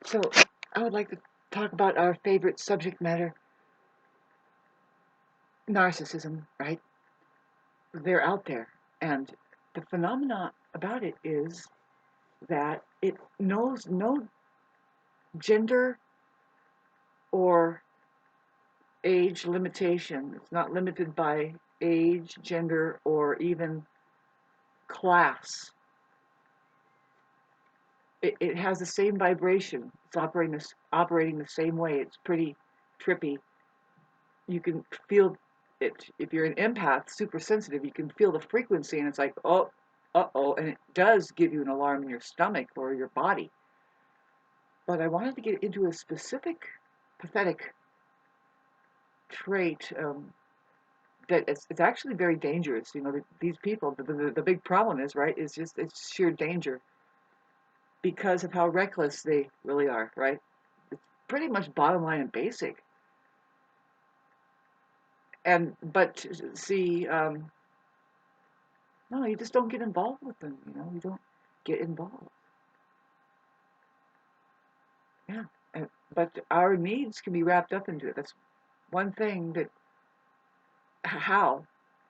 So I would like to talk about our favorite subject matter, narcissism, right? They're out there. And the phenomena about it is that it knows no gender or age limitation. It's not limited by age, gender, or even class. It has the same vibration. It's operating the same way. It's pretty trippy. You can feel it. If you're an empath, super sensitive, you can feel the frequency, and it's like, oh, uh-oh, and it does give you an alarm in your stomach or your body. But I wanted to get into a specific pathetic trait that it's actually very dangerous. You know, these people, the big problem is, right, is just it's sheer danger because of how reckless they really are, right? It's pretty much bottom line and basic. But see, no, you just don't get involved with them. You know, you don't get involved. Yeah, but our needs can be wrapped up into it. That's one thing that how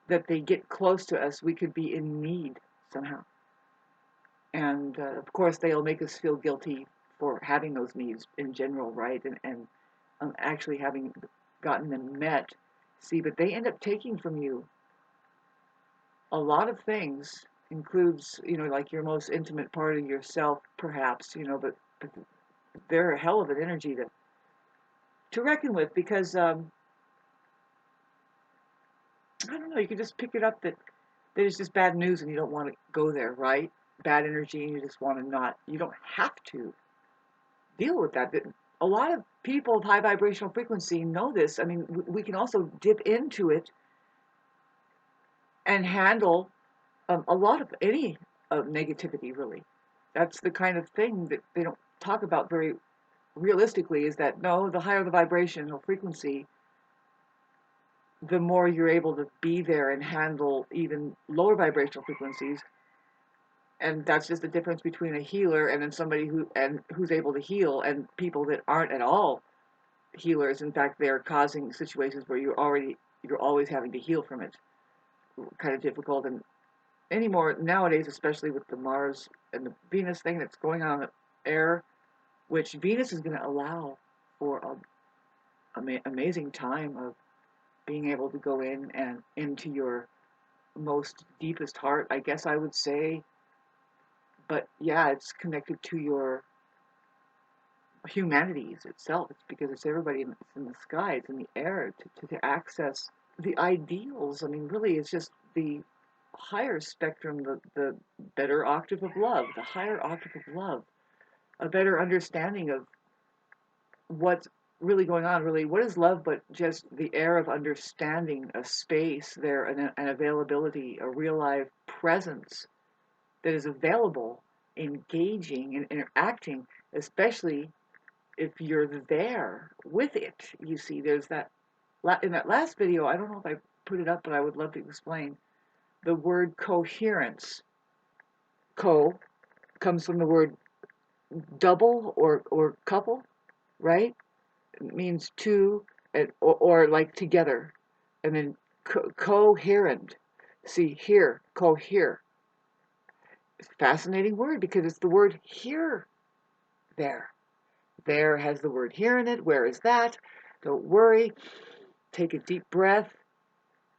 that they get close to us, we could be in need somehow. And of course, they'll make us feel guilty for having those needs in general, right? And actually having gotten them met. See, but they end up taking from you a lot of things, includes, you know, like your most intimate part of yourself, perhaps, you know, but they're a hell of an energy to reckon with because I don't know, you can just pick it up that it's just bad news and you don't want to go there, right? Bad energy and you just want to not, you don't have to deal with that. A lot of people of high vibrational frequency know this. I mean, we can also dip into it and handle a lot of any negativity, really. That's the kind of thing that they don't talk about very realistically is that no, the higher the vibrational frequency, the more you're able to be there and handle even lower vibrational frequencies. And that's just the difference between a healer and then somebody who's able to heal and people that aren't at all healers. In fact, they're causing situations where you're always having to heal from it. Kind of difficult and anymore nowadays, especially with the Mars and the Venus thing that's going on in the air, which Venus is going to allow for an amazing time of being able to go in and into your most deepest heart, I guess I would say. But yeah, it's connected to your humanities itself. It's because it's everybody in the sky, it's in the air to access the ideals. I mean, really, it's just the higher spectrum, the better octave of love, the higher octave of love, a better understanding of what's really going on. Really, what is love but just the air of understanding a space there, an availability, a real live presence that is available, engaging and interacting, especially if you're there with it. You see, there's that in that last video. I don't know if I put it up, but I would love to explain the word coherence. Co comes from the word double or couple, right? It means two or like together, and then coherent. See here, cohere. It's a fascinating word because it's the word here, there. There has the word here in it. Where is that? Don't worry. Take a deep breath.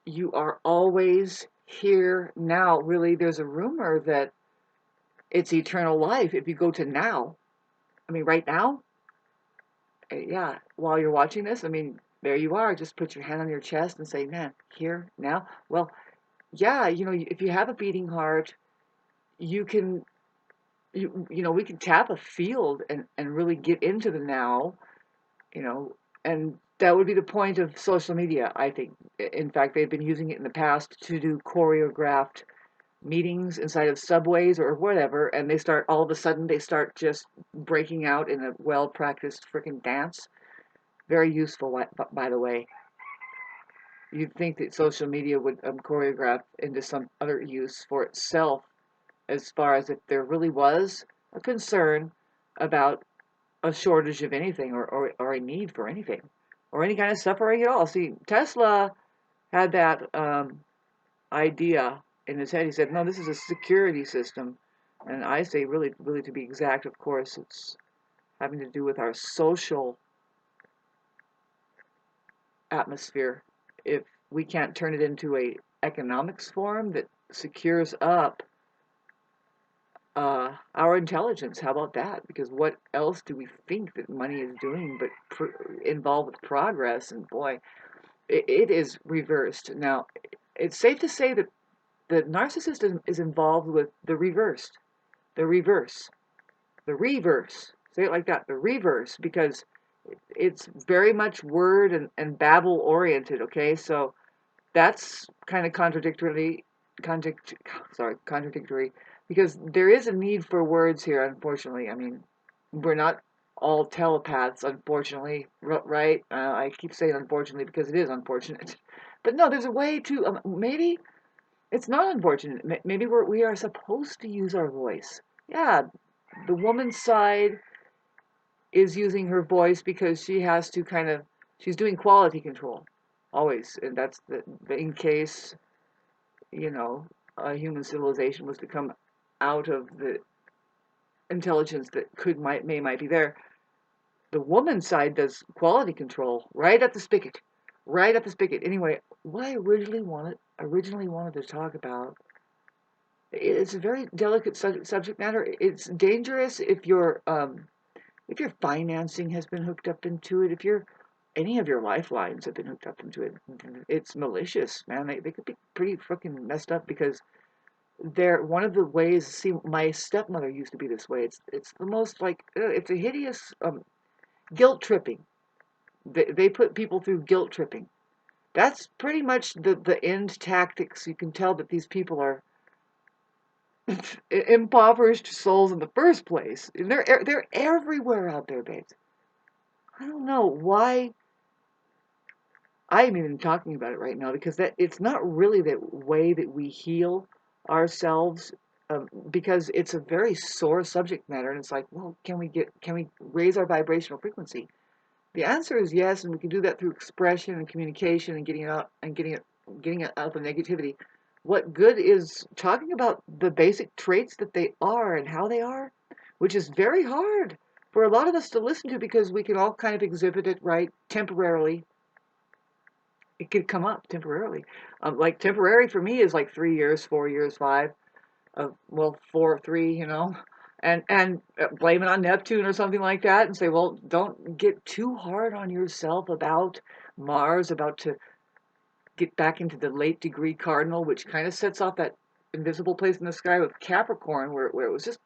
You are always here now. Really, there's a rumor that it's eternal life if you go to now. I mean, right now, yeah, while you're watching this, I mean, there you are. Just put your hand on your chest and say, man, here, now. Well, yeah, you know, if you have a beating heart, you can, you know, we can tap a field and really get into the now, you know, and that would be the point of social media, I think. In fact, they've been using it in the past to do choreographed meetings inside of subways or whatever, and all of a sudden they start just breaking out in a well-practiced freaking dance. Very useful, by the way. You'd think that social media would choreograph into some other use for itself, as far as if there really was a concern about a shortage of anything or a need for anything or any kind of suffering at all. See, Tesla had that idea in his head. He said, no, this is a security system. And I say, really, really to be exact, of course, it's having to do with our social atmosphere. If we can't turn it into a economics form that secures up our intelligence, how about that? Because what else do we think that money is doing but involved with progress? And boy, it is reversed. Now, it's safe to say that the narcissist is involved with the reversed, the reverse, the reverse. Say it like that, the reverse, because it's very much word and babble oriented. Okay, so that's kind of contradictory, because there is a need for words here. Unfortunately, I mean, we're not all telepaths, unfortunately, right? I keep saying unfortunately because it is unfortunate, but no, there's a way to maybe it's not unfortunate. Maybe we are supposed to use our voice. Yeah, the woman's side is using her voice because she has to she's doing quality control always, and that's the in case a human civilization was to come out of the intelligence that might be there. The woman's side does quality control right at the spigot, right at the spigot. Anyway, what I originally wanted to talk about, it's a very delicate subject matter. It's dangerous if your financing has been hooked up into it, if any of your lifelines have been hooked up into it. It's malicious, man. They could be pretty freaking messed up because they're one of the ways. See, my stepmother used to be this way. It's the most like it's a hideous guilt tripping. They put people through guilt tripping. That's pretty much the end tactics. You can tell that these people are impoverished souls in the first place. They're everywhere out there, babes. I don't know why I'm even talking about it right now because that it's not really the way that we heal ourselves, because it's a very sore subject matter, and it's like, well, can we raise our vibrational frequency? The answer is yes, and we can do that through expression and communication and getting it out the negativity. What good is talking about the basic traits that they are and how they are, which is very hard for a lot of us to listen to because we can all kind of exhibit it right temporarily. It could come up temporarily. Like temporary for me is like 3 years, 4 years, five. Well, 4, 3, and blame it on Neptune or something like that, and say, well, don't get too hard on yourself about Mars about to get back into the late degree cardinal, which kind of sets off that invisible place in the sky with Capricorn, where it was just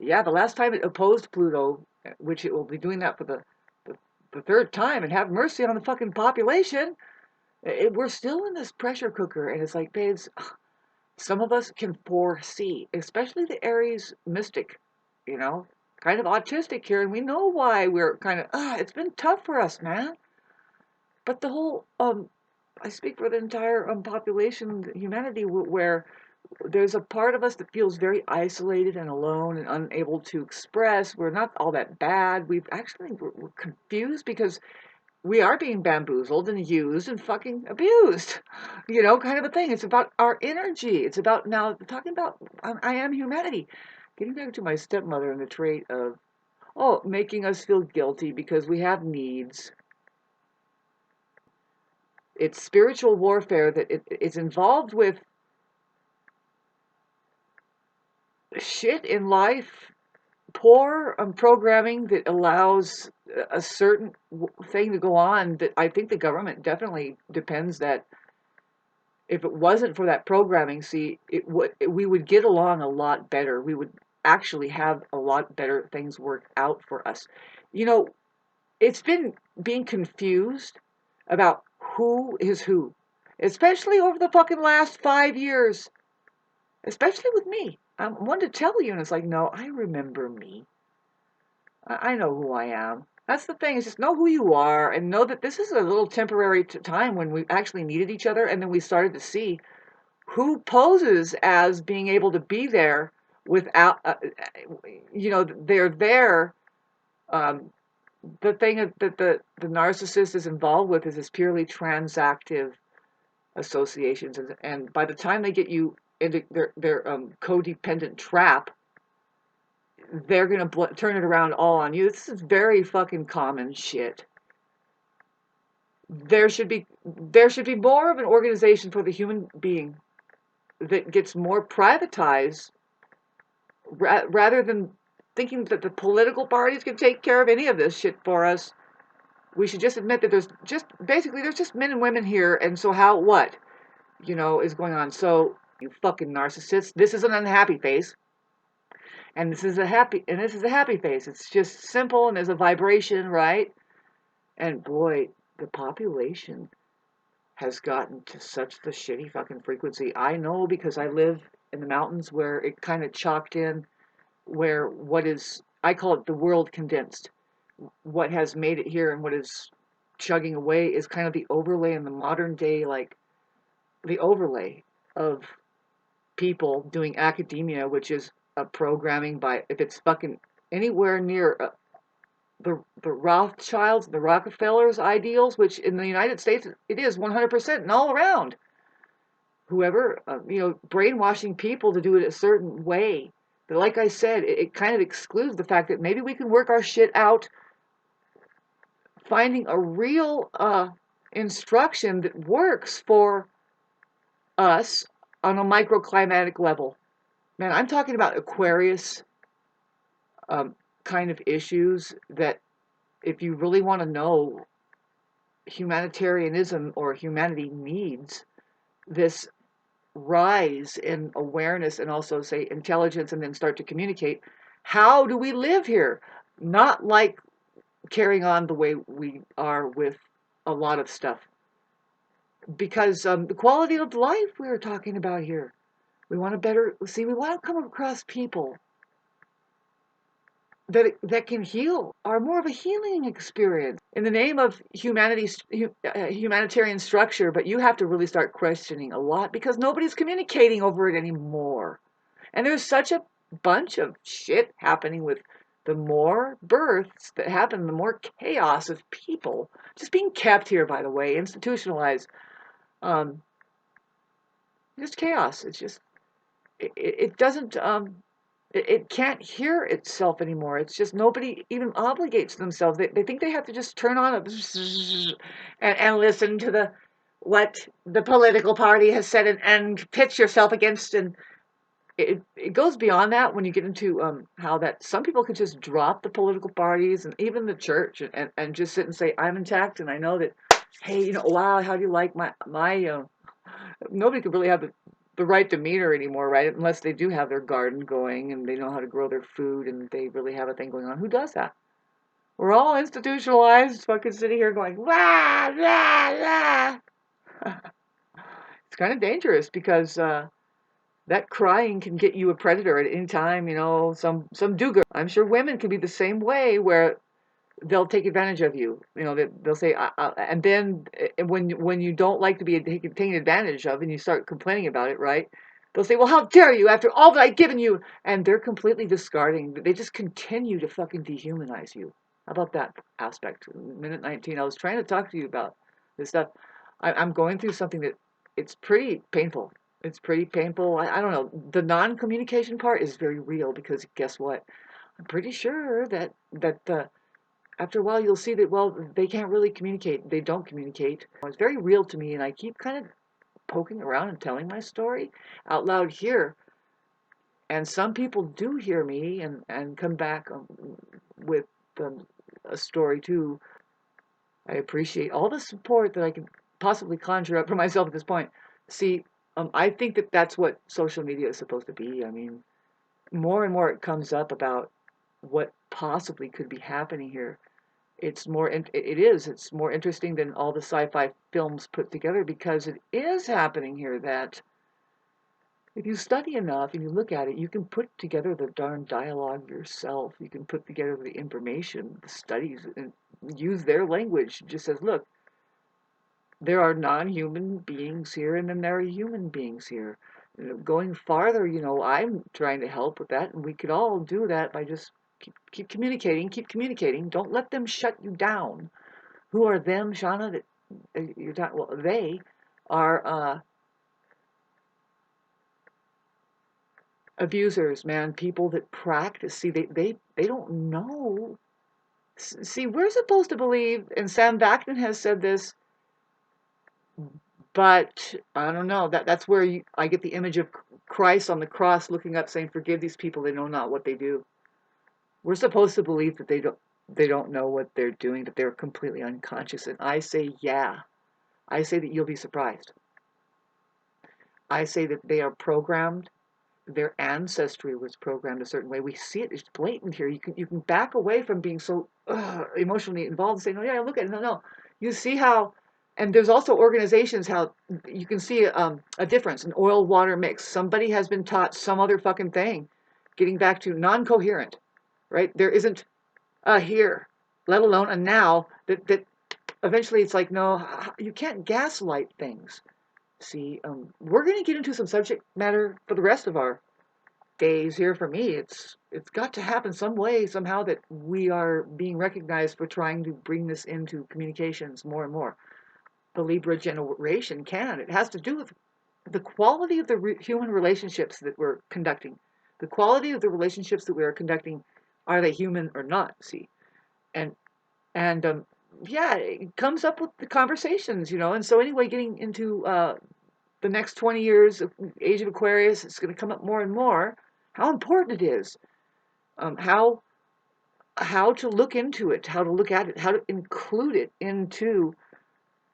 the last time it opposed Pluto, which it will be doing that for the, the third time, and have mercy on the fucking population. We're still in this pressure cooker, and it's like, babes, some of us can foresee, especially the Aries mystic, you know, kind of autistic here, and we know why we're kind of, it's been tough for us, man. But the whole, I speak for the entire population, humanity, where there's a part of us that feels very isolated and alone and unable to express. We're not all that bad. We're confused because we are being bamboozled and used and fucking abused, kind of a thing. It's about our energy. It's about now talking about I am humanity. Getting back to my stepmother and the trait of, making us feel guilty because we have needs. It's spiritual warfare that it's involved with shit in life, poor programming that allows a certain thing to go on that I think the government definitely depends that if it wasn't for that programming, see, we would get along a lot better. We would actually have a lot better things work out for us. You know, it's been being confused about who is who, especially over the fucking last 5 years, especially with me. I'm one to tell you, and it's like, no, I remember me. I know who I am. That's the thing, is just know who you are and know that this is a little temporary time when we actually needed each other, and then we started to see who poses as being able to be there without, they're there Um, the thing that the narcissist is involved with is this purely transactive associations, and by the time they get you into their codependent trap, they're gonna turn it around all on you. This is very fucking common shit. There should be more of an organization for the human being that gets more privatized rather than thinking that the political parties can take care of any of this shit for us. We should just admit that there's just men and women here, and so what is going on. So you fucking narcissist, this is an unhappy face, and this is a happy face. It's just simple, and there's a vibration, right? And boy, the population has gotten to such the shitty fucking frequency. I know because I live in the mountains where it kind of chalked in, where what is, I call it the world condensed. What has made it here and what is chugging away is kind of the overlay in the modern day, like the overlay of people doing academia, which is a programming by, if it's fucking anywhere near the Rothschilds, the Rockefellers' ideals, which in the United States it is 100% and all around. Whoever, brainwashing people to do it a certain way. But like I said, it kind of excludes the fact that maybe we can work our shit out, finding a real instruction that works for us on a microclimatic level. Man, I'm talking about Aquarius kind of issues that if you really want to know, humanitarianism or humanity needs this rise in awareness and also say intelligence, and then start to communicate. How do we live here? Not like carrying on the way we are with a lot of stuff. Because the quality of life we are talking about here. We want to come across people that can heal, are more of a healing experience in the name of humanitarian structure. But you have to really start questioning a lot because nobody's communicating over it anymore. And there's such a bunch of shit happening with the more births that happen, the more chaos of people just being kept here, by the way, institutionalized. Um, just chaos. It's just, it doesn't, it can't hear itself anymore. It's just nobody even obligates themselves. They think they have to just turn on and listen to what the political party has said, and pitch yourself against. And it goes beyond that when you get into how that some people could just drop the political parties and even the church, and just sit and say, I'm intact, and I know that, hey, wow, how do you like my nobody could really have the right demeanor anymore, right? Unless they do have their garden going and they know how to grow their food and they really have a thing going on. Who does that? We're all institutionalized, fucking sitting here going, wah, la, la. It's kind of dangerous because that crying can get you a predator at any time, some do-gooder. I'm sure women can be the same way, where they'll take advantage of you. They'll say, and then when you don't like to be taken advantage of, and you start complaining about it, right? They'll say, well, how dare you, after all that I've given you? And they're completely discarding. They just continue to fucking dehumanize you. How about that aspect? Minute 19, I was trying to talk to you about this stuff. I'm going through something that it's pretty painful. It's pretty painful. I don't know. The non-communication part is very real because guess what? I'm pretty sure that after a while you'll see that, well, they can't really communicate. They don't communicate. It's very real to me, and I keep kind of poking around and telling my story out loud here. And some people do hear me and come back with a story too. I appreciate all the support that I can possibly conjure up for myself at this point. See, I think that that's what social media is supposed to be. I mean, more and more it comes up about what possibly could be happening here. It's more interesting than all the sci-fi films put together, because it is happening here that if you study enough and you look at it, you can put together the darn dialogue yourself. You can put together the information, the studies, and use their language. It just says, look, there are non-human beings here, and then there are human beings here. Going farther, I'm trying to help with that, and we could all do that by just Keep communicating. Keep communicating. Don't let them shut you down. Who are them, Shauna? That you're talking. Well, they are abusers, man. People that practice. See, they don't know. See, we're supposed to believe, and Sam Vaknin has said this, but I don't know. That's where I get the image of Christ on the cross looking up saying, "Forgive these people, they know not what they do." We're supposed to believe that they don't know what they're doing, that they're completely unconscious. And I say, yeah. I say that you'll be surprised. I say that they are programmed. Their ancestry was programmed a certain way. We see it. It's blatant here. You can back away from being so emotionally involved and say, no, yeah, look at it. No, no. You see how, and there's also organizations how you can see a difference, an oil-water mix. Somebody has been taught some other fucking thing, getting back to non-coherent, right? There isn't a here, let alone a now, that eventually it's like, no, you can't gaslight things. See, we're going to get into some subject matter for the rest of our days here. For me, it's got to happen some way, somehow, that we are being recognized for trying to bring this into communications more and more. The Libra generation can. It has to do with the quality of the human relationships that we're conducting. The quality of the relationships that we are conducting, are they human or not? See, and and yeah, it comes up with the conversations, and so anyway, getting into the next 20 years of age of Aquarius, it's going to come up more and more how important it is, how to look into it, how to look at it, how to include it into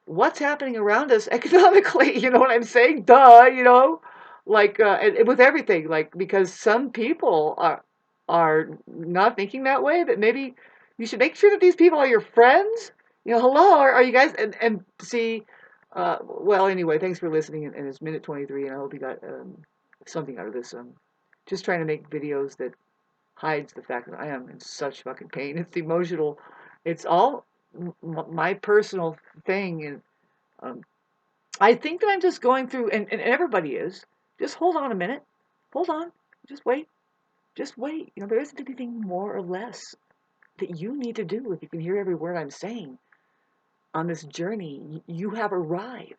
what's happening around us economically. You know what I'm saying? Duh, like and with everything, like, because some people are not thinking that way. That maybe you should make sure that these people are your friends. Hello, are you guys? And see, well, anyway, thanks for listening. And it's minute 23, and I hope you got something out of this. Just trying to make videos that hides the fact that I am in such fucking pain. It's emotional. It's all my personal thing, and um, I think that I'm just going through, and everybody is. Just hold on a minute. Hold on. Just wait. Just wait. There isn't anything more or less that you need to do. If you can hear every word I'm saying on this journey, you have arrived.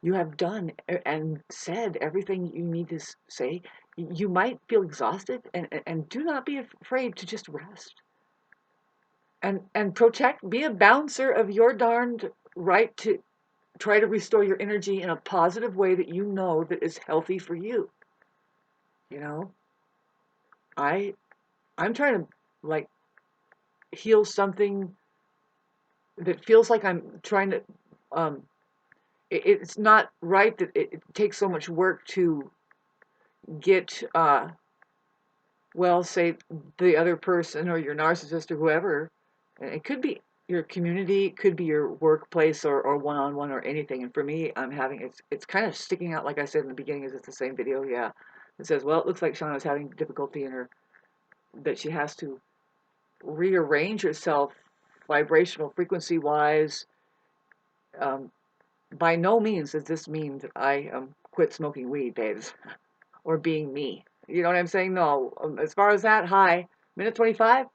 You have done and said everything you need to say. You might feel exhausted, and do not be afraid to just rest. And protect, be a bouncer of your darned right to try to restore your energy in a positive way that you know that is healthy for you. You know, I I'm trying to, like, heal something that feels like I'm trying to um it's not right that it takes so much work to get well, say, the other person or your narcissist or whoever. And it could be your community, it could be your workplace, or one-on-one, or anything. And for me, I'm having it's kind of sticking out, like I said in the beginning. Is it the same video? Yeah. It says, well, it looks like Shauna's having difficulty in her, that she has to rearrange herself vibrational frequency wise. Um, by no means does this mean that I quit smoking weed, babes, or being me. You know what I'm saying? No. As far as that, hi, minute 25,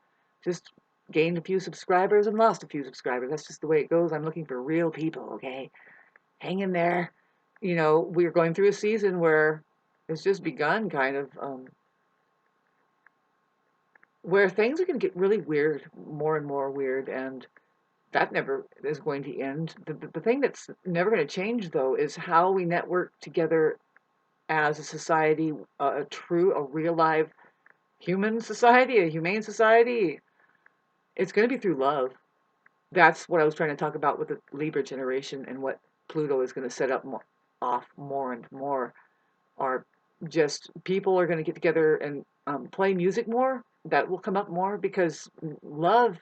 just gained a few subscribers and lost a few subscribers. That's just the way it goes. I'm looking for real people, okay? Hang in there. We're going through a season where it's just begun, kind of, where things are going to get really weird, more and more weird, and that never is going to end. The thing that's never going to change, though, is how we network together as a society, a real live human society, a humane society. It's going to be through love. That's what I was trying to talk about with the Libra generation, and what Pluto is going to set up off more and more. Are just people are going to get together and play music more. That will come up more, because love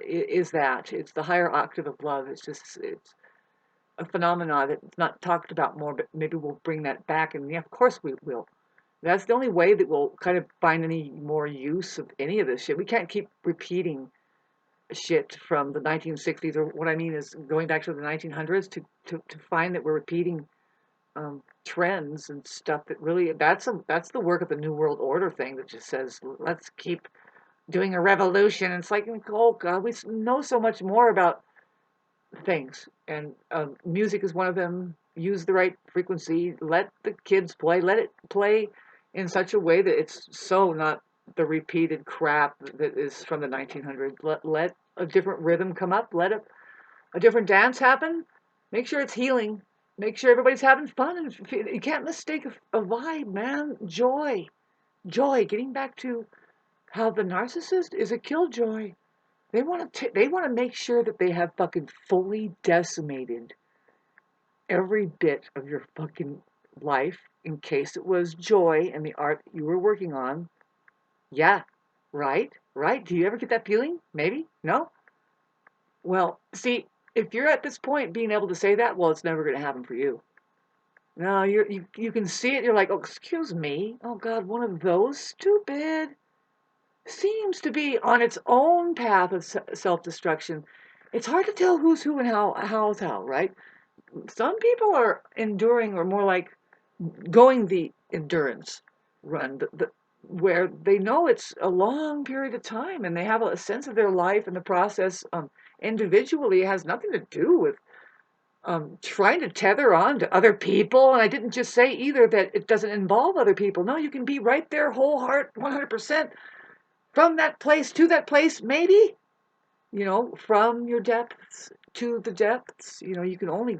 is that. It's the higher octave of love. It's a phenomenon that's not talked about more, but maybe we'll bring that back. And yeah, of course we will. That's the only way that we'll kind of find any more use of any of this shit. We can't keep repeating shit from the 1960s, or what I mean is going back to the 1900s to find that we're repeating trends and stuff that really, that's the work of the New World Order thing that just says, let's keep doing a revolution. It's like, oh God, we know so much more about things, and music is one of them. Use the right frequency. Let the kids play. Let it play in such a way that it's so not the repeated crap that is from the 1900s. Let a different rhythm come up. Let a different dance happen. Make sure it's healing. Make sure everybody's having fun. And you can't mistake a vibe, man. Joy, joy. Getting back to how the narcissist is a killjoy. They want to make sure that they have fucking fully decimated every bit of your fucking life in case it was joy and the art you were working on. Yeah, right, right. Do you ever get that feeling? Maybe? No? Well, see, if you're at this point being able to say that, well, it's never going to happen for you. No, you can see it. You're like, oh, excuse me. Oh God, one of those stupid seems to be on its own path of self-destruction. It's hard to tell who's who and how's how, right? Some people are enduring, or more like going the endurance run, where they know it's a long period of time and they have a sense of their life and the process individually. It has nothing to do with trying to tether on to other people. And I didn't just say either that it doesn't involve other people. No, you can be right there, whole heart, 100% from that place to that place, maybe, from your depths to the depths. You can only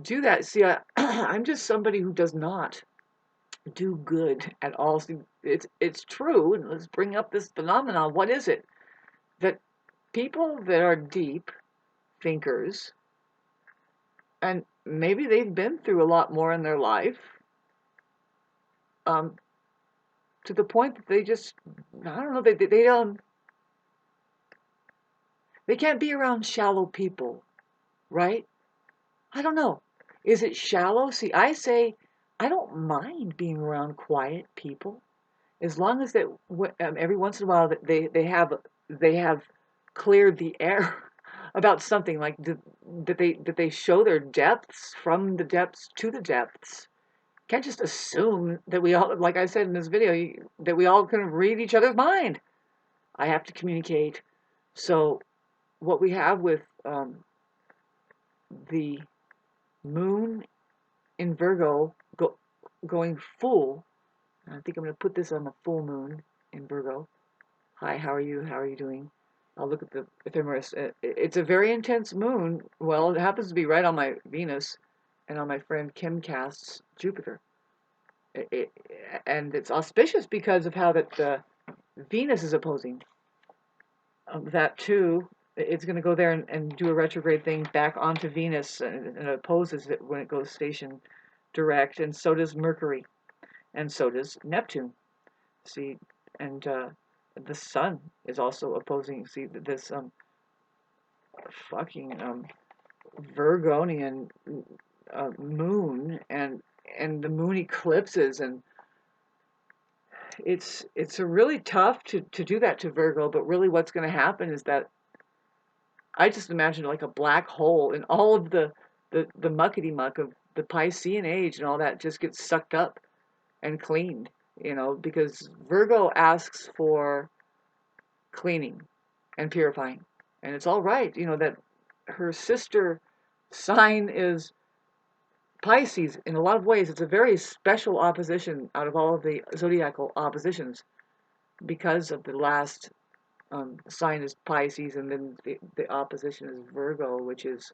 do that. See, I'm just somebody who does not do good at all. See, it's true, and let's bring up this phenomenon. What is it? That people that are deep thinkers, and maybe they've been through a lot more in their life, um, to the point that they just, I don't know, they can't be around shallow people, right? I don't know. Is it shallow? See, I say I don't mind being around quiet people as long as that every once in a while that they have cleared the air about something, like that they show their depths from the depths to the depths. Can't just assume that we all, like I said in this video, that we all can read each other's mind. I have to communicate. So what we have with the moon in Virgo going full. I think I'm going to put this on the full moon in Virgo. Hi, how are you? How are you doing? I'll look at the ephemeris. It's a very intense moon. Well, it happens to be right on my Venus and on my friend Kim Cast's Jupiter. It, and it's auspicious because of how that Venus is opposing that too. It's going to go there and do a retrograde thing back onto Venus, and it opposes it when it goes station direct, and so does Mercury, and so does Neptune. See, and the Sun is also opposing. See, this fucking Virgonian moon, and the moon eclipses, and it's a really tough to do that to Virgo. But really, what's going to happen is that I just imagine like a black hole, and all of the muckety muck of the Piscean age and all that just gets sucked up and cleaned, because Virgo asks for cleaning and purifying. And it's all right, that her sister sign is Pisces. In a lot of ways, it's a very special opposition out of all of the zodiacal oppositions, because of the last sign is Pisces, and then the opposition is Virgo, which is,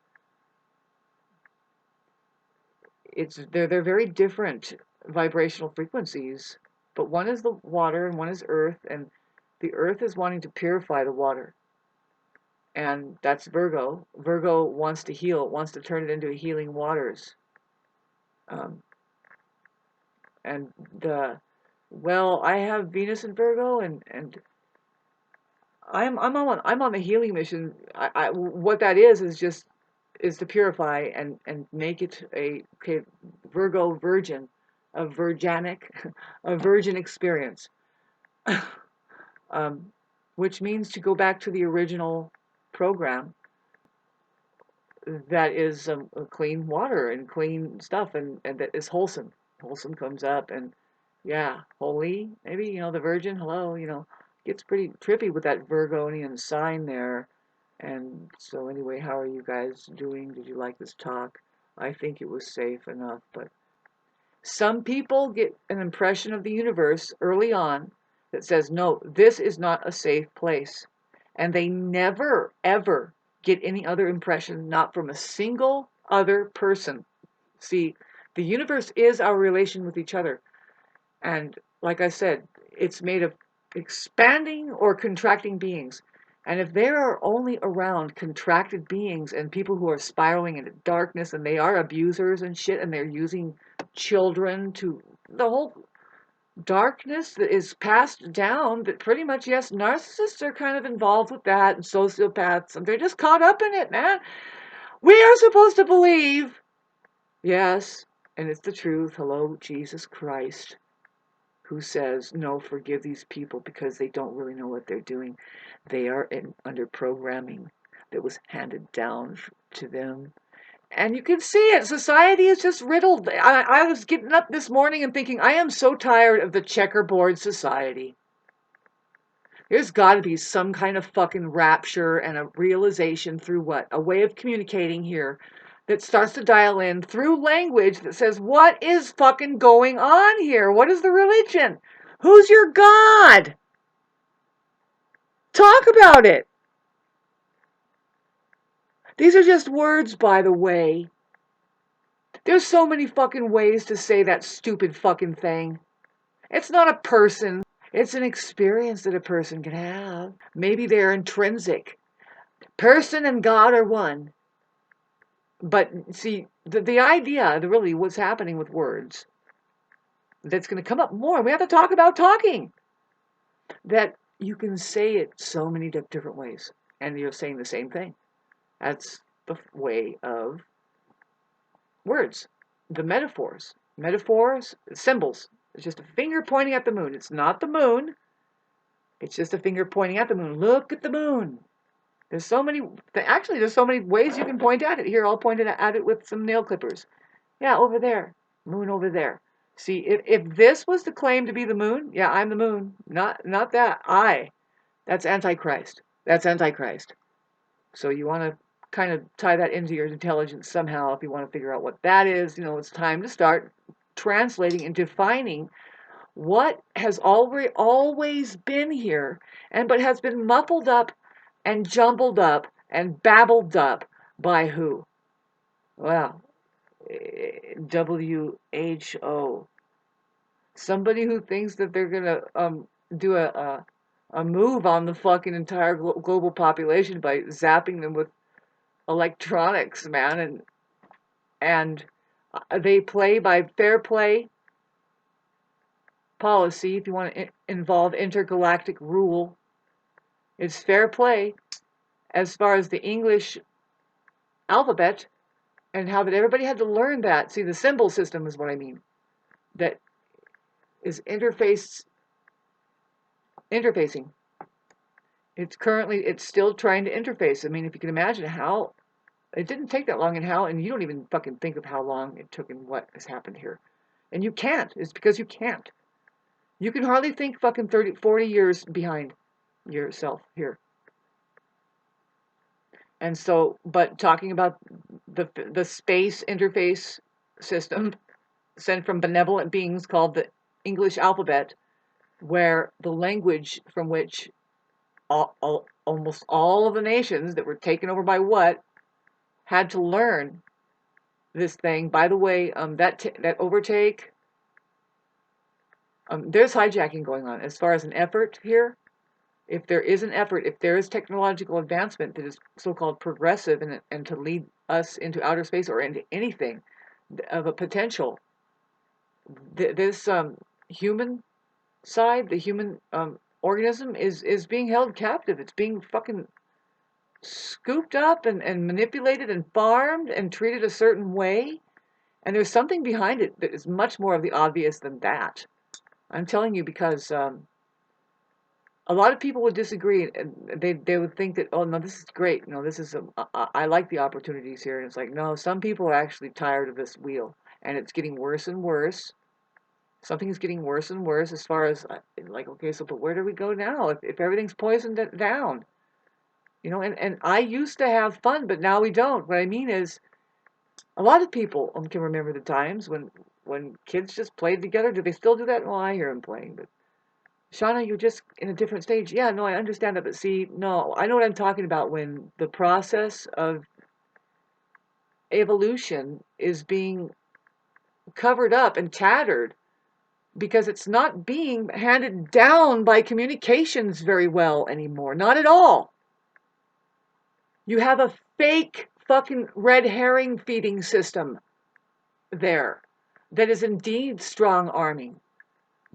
they're very different vibrational frequencies, but one is the water and one is earth, and the earth is wanting to purify the water, and that's Virgo. Virgo wants to heal, wants to turn it into healing waters. Um, and I have Venus in Virgo, and I'm on the healing mission. What that is to purify and make it Virgo virgin, a virginic, a virgin experience, um, which means to go back to the original program that is clean water and clean stuff, and that is wholesome. Wholesome comes up, and Yeah, holy. Maybe, the Virgin, hello, gets pretty trippy with that Virgonian sign there. And so anyway, how are you guys doing? Did you like this talk? I think it was safe enough, but some people get an impression of the universe early on that says, no, this is not a safe place. And they never, ever get any other impression, not from a single other person. See, the universe is our relation with each other. And like I said, it's made of expanding or contracting beings. And if there are only around contracted beings and people who are spiraling into darkness and they are abusers and shit and they're using children to the whole darkness that is passed down, that pretty much, yes, narcissists are kind of involved with that and sociopaths and they're just caught up in it, man. We are supposed to believe, yes, and it's the truth. Hello, Jesus Christ, who says, no, forgive these people because they don't really know what they're doing. They are under programming that was handed down to them. And you can see it. Society is just riddled. I was getting up this morning and thinking, I am so tired of the checkerboard society. There's got to be some kind of fucking rapture and a realization through what? A way of communicating here that starts to dial in through language that says, what is fucking going on here? What is the religion? Who's your God? Talk about it. These are just words, by the way. There's so many fucking ways to say that stupid fucking thing. It's not a person. It's an experience that a person can have. Maybe they're intrinsic. Person and God are one. But see, the idea, really what's happening with words, that's going to come up more. We have to talk about talking. That you can say it so many different ways. And you're saying the same thing. That's the way of words. The metaphors. Metaphors, symbols. It's just a finger pointing at the moon. It's not the moon. It's just a finger pointing at the moon. Look at the moon. There's so many ways you can point at it. Here, I'll point at it with some nail clippers. Yeah, over there. Moon over there. See, if this was the claim to be the moon, yeah, I'm the moon. Not that. That's Antichrist. That's Antichrist. So you want to kind of tie that into your intelligence somehow if you want to figure out what that is. It's time to start translating and defining what has always been here but has been muffled up and jumbled up and babbled up by who? Well, WHO. Somebody who thinks that they're gonna do a move on the fucking entire global population by zapping them with electronics, man, and they play by fair play policy. If you want to involve intergalactic rule, it's fair play as far as the English alphabet and how that everybody had to learn that. See, the symbol system is what I mean. That is interfacing. It's still trying to interface. I mean, if you can imagine how it didn't take that long and you don't even fucking think of how long it took and what has happened here. And you can't. It's because you can't. You can hardly think fucking 30, 40 years behind yourself here. And so, but talking about the space interface system sent from benevolent beings called the English alphabet, where the language from which almost all of the nations that were taken over by what had to learn this thing. By the way, that overtake, there's hijacking going on as far as an effort here. If there is an effort, if there is technological advancement that is so-called progressive and to lead us into outer space or into anything of a potential, this human side, the human organism is being held captive. It's being fucking scooped up and manipulated and farmed and treated a certain way. And there's something behind it that is much more of the obvious than that. I'm telling you because a lot of people would disagree, and they would think that, oh no, this is great. No, this is I like the opportunities here. And it's like, no, some people are actually tired of this wheel, and it's getting worse and worse. Something's getting worse and worse as far as like, okay, so but where do we go now if everything's poisoned down? And I used to have fun, but now we don't. What I mean is, a lot of people can remember the times when kids just played together. Do they still do that? Well, I hear them playing, but Shauna, you're just in a different stage. Yeah, no, I understand that, but see, no, I know what I'm talking about when the process of evolution is being covered up and tattered because it's not being handed down by communications very well anymore. Not at all. You have a fake fucking red herring feeding system there that is indeed strong arming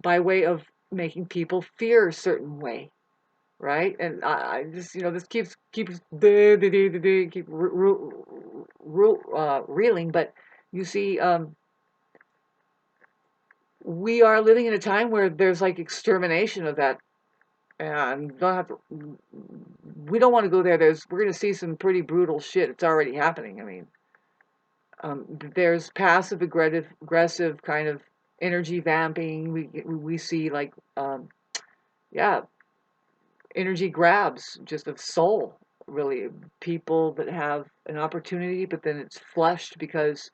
by way of making people fear a certain way, right? And I just, this keeps keep reeling, but you see, we are living in a time where there's like extermination of that, and we don't want to go there. We're going to see some pretty brutal shit. It's already happening. I mean, there's passive aggressive kind of energy vamping. We see like yeah, energy grabs just of soul, really, people that have an opportunity, but then it's flushed because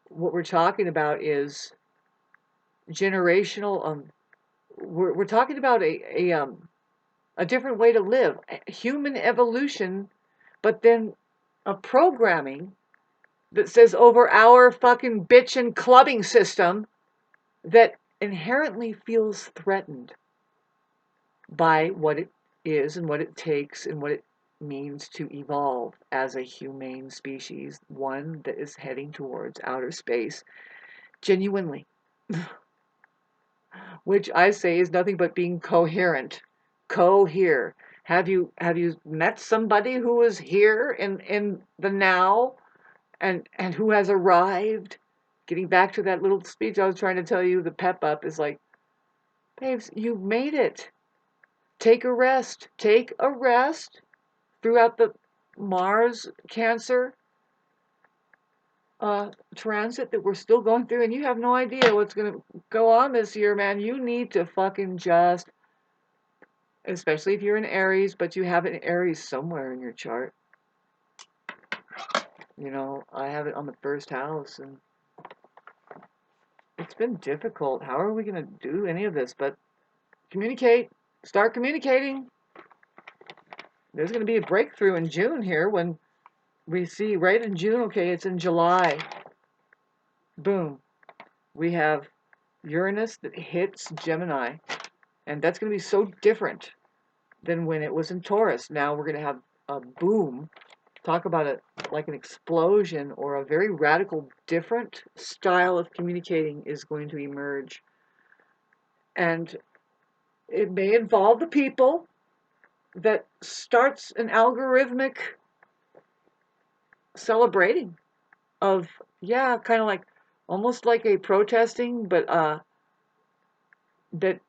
what we're talking about is generational. We're talking about a different way to live, human evolution, but then a programming that says over our fucking bitch and clubbing system that inherently feels threatened by what it is and what it takes and what it means to evolve as a humane species, one that is heading towards outer space genuinely, which I say is nothing but being coherent. Cohere. Have you met somebody who is here in the now and who has arrived? Getting back to that little speech I was trying to tell you, the pep up is like, babes, you've made it. Take a rest. Take a rest throughout the Mars Cancer transit that we're still going through, and you have no idea what's going to go on this year, man. You need to fucking just, especially if you're in Aries, but you have an Aries somewhere in your chart. I have it on the first house, and it's been difficult. How are we going to do any of this? But communicate. Start communicating. There's going to be a breakthrough in June here when we see right in June, okay, it's in July. Boom. We have Uranus that hits Gemini. And that's going to be so different than when it was in Taurus. Now we're going to have a boom. Talk about it like an explosion or a very radical, different style of communicating is going to emerge. And it may involve the people that starts an algorithmic celebrating of, yeah, kind of like almost like a protesting, but that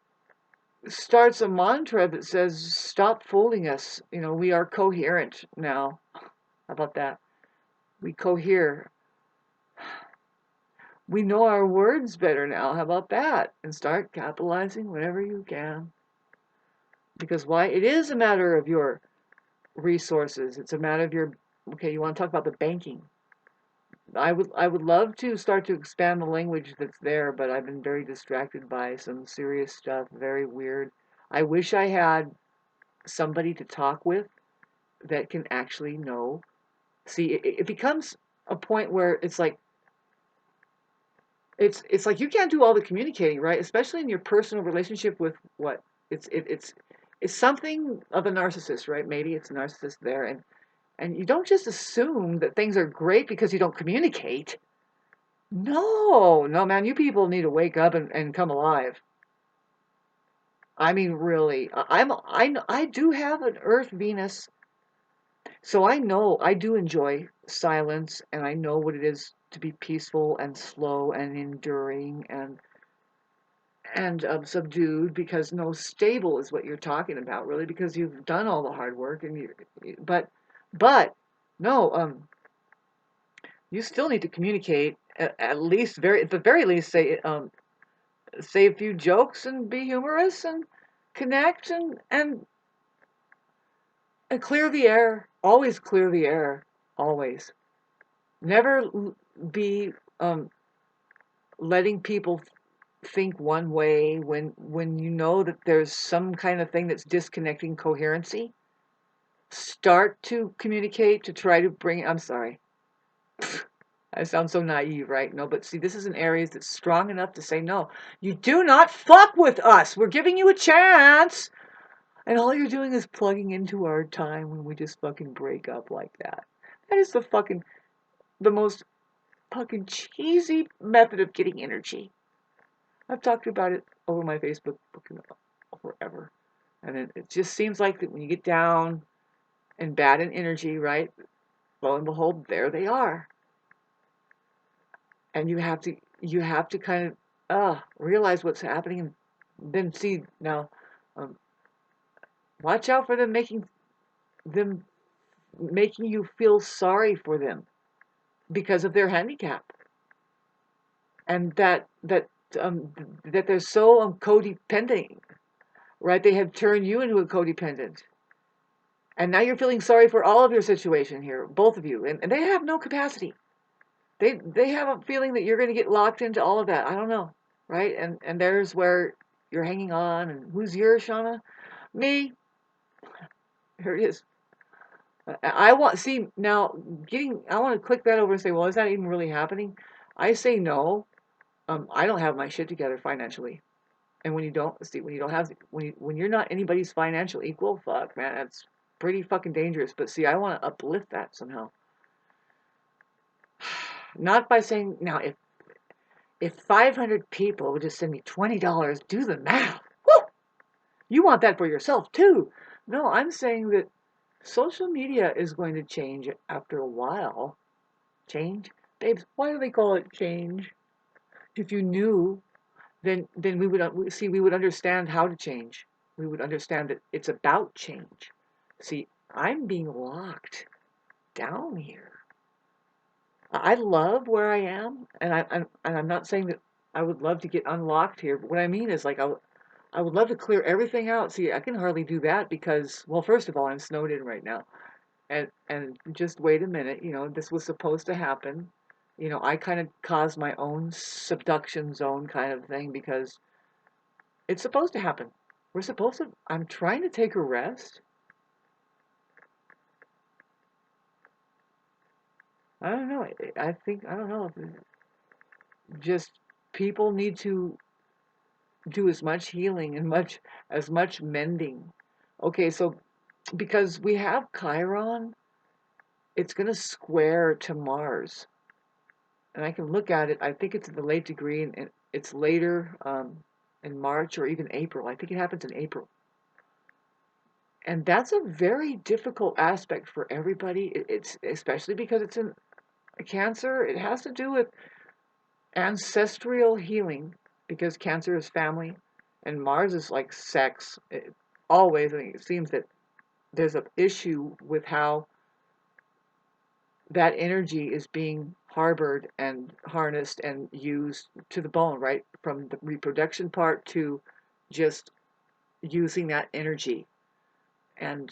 starts a mantra that says, stop fooling us. We are coherent now. How about that? We cohere. We know our words better now. How about that? And start capitalizing whenever you can. Because why? It is a matter of your resources. It's a matter of your, okay, you want to talk about the banking. I would love to start to expand the language that's there, but I've been very distracted by some serious stuff, very weird. I wish I had somebody to talk with that can actually know. See, it becomes a point where it's like you can't do all the communicating, right? Especially in your personal relationship with what it's something of a narcissist, right? Maybe it's a narcissist there, and you don't just assume that things are great because you don't communicate. No, no, man, you people need to wake up and come alive. I mean, really, I do have an Earth Venus, so I know I do enjoy silence, and I know what it is to be peaceful and slow and enduring and subdued, because no, stable is what you're talking about, really, because you've done all the hard work and but no, you still need to communicate at the very least say say a few jokes and be humorous and connect and clear the air. Always clear the air. Always. Never be letting people think one way when you know that there's some kind of thing that's disconnecting coherency. Start to communicate to try to bring. I'm sorry. I sound so naive, right? No, but see, this is an area that's strong enough to say, no, you do not fuck with us. We're giving you a chance. And all you're doing is plugging into our time when we just fucking break up like that. That is the most fucking cheesy method of getting energy. I've talked about it over my Facebook forever. And it just seems like that when you get down and bad in energy, right? Lo and behold, there they are. And you have to kind of realize what's happening and then see now. Um, watch out for them making you feel sorry for them because of their handicap, and um, that they're so codependent, right? They have turned you into a codependent, and now you're feeling sorry for all of your situation here, both of you, and they have no capacity. They have a feeling that you're going to get locked into all of that. I don't know, right? And there's where you're hanging on. And who's yours, Shauna? Me. Here it is. I want see now getting. I want to click that over and say, well, is that even really happening? I say no. I don't have my shit together financially. And when you don't see, when you don't have, when you're not anybody's financial equal, fuck, man, that's pretty fucking dangerous. But see, I want to uplift that somehow. Not by saying now if 500 people would just send me $20, do the math. Woo! You want that for yourself too. No, I'm saying that social media is going to change after a while. Change? Babes, why do they call it change? If you knew, then we would understand how to change. We would understand that it's about change. See, I'm being locked down here. I love where I am, and I'm not saying that I would love to get unlocked here. But what I mean is, like, I would love to clear everything out. See, I can hardly do that because, well, first of all, I'm snowed in right now, and just wait a minute. This was supposed to happen. I kind of caused my own subduction zone kind of thing because it's supposed to happen. We're supposed to. I'm trying to take a rest. I don't know. I think I don't know. Just people need to do as much healing and much mending. Okay, so because we have Chiron, it's going to square to Mars, and I can look at it. I think it's in the late degree, and it's later in March or even April. I think it happens in April, and that's a very difficult aspect for everybody. It's especially because it's in Cancer. It has to do with ancestral healing because Cancer is family, and Mars is like sex. Always, I mean, it seems that there's an issue with how that energy is being harbored and harnessed and used to the bone, right? From the reproduction part to just using that energy. And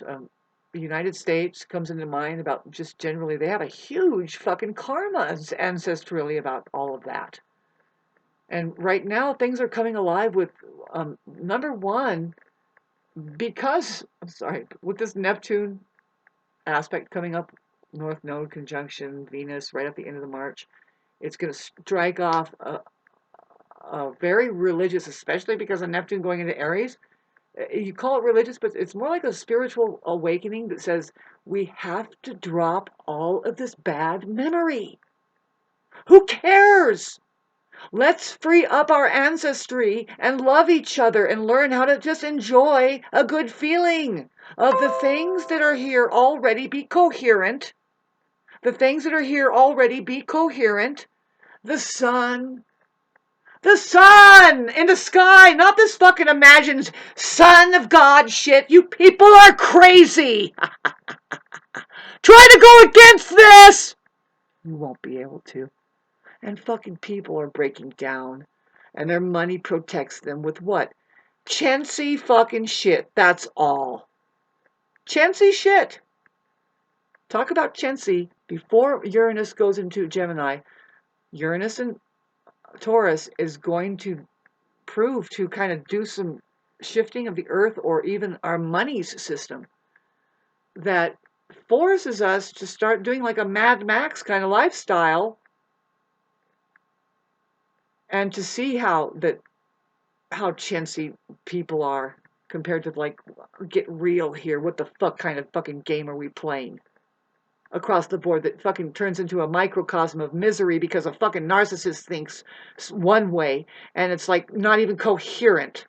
the United States comes into mind about just generally, they have a huge fucking karma ancestrally about all of that. And right now, things are coming alive with number one, because, I'm sorry, with this Neptune aspect coming up, North Node conjunction Venus right at the end of the March, it's going to strike off a very religious, especially because of Neptune going into Aries. You call it religious, but it's more like a spiritual awakening that says we have to drop all of this bad memory. Who cares? Let's free up our ancestry and love each other and learn how to just enjoy a good feeling of the things that are here already be coherent. The things that are here already be coherent. The sun. The sun in the sky, not this fucking imagined son of God shit. You people are crazy. Try to go against this. You won't be able to. And fucking people are breaking down. and their money protects them with what? Chintzy fucking shit. That's all. Chintzy shit. Talk about chintzy. Before Uranus goes into Gemini, Uranus and Taurus is going to prove to kind of do some shifting of the earth or even our money's system that forces us to start doing like a Mad Max kind of lifestyle and to see how chintzy people are compared to like get real here. What the fuck kind of fucking game are we playing? Across the board that fucking turns into a microcosm of misery because a fucking narcissist thinks one way and it's like not even coherent.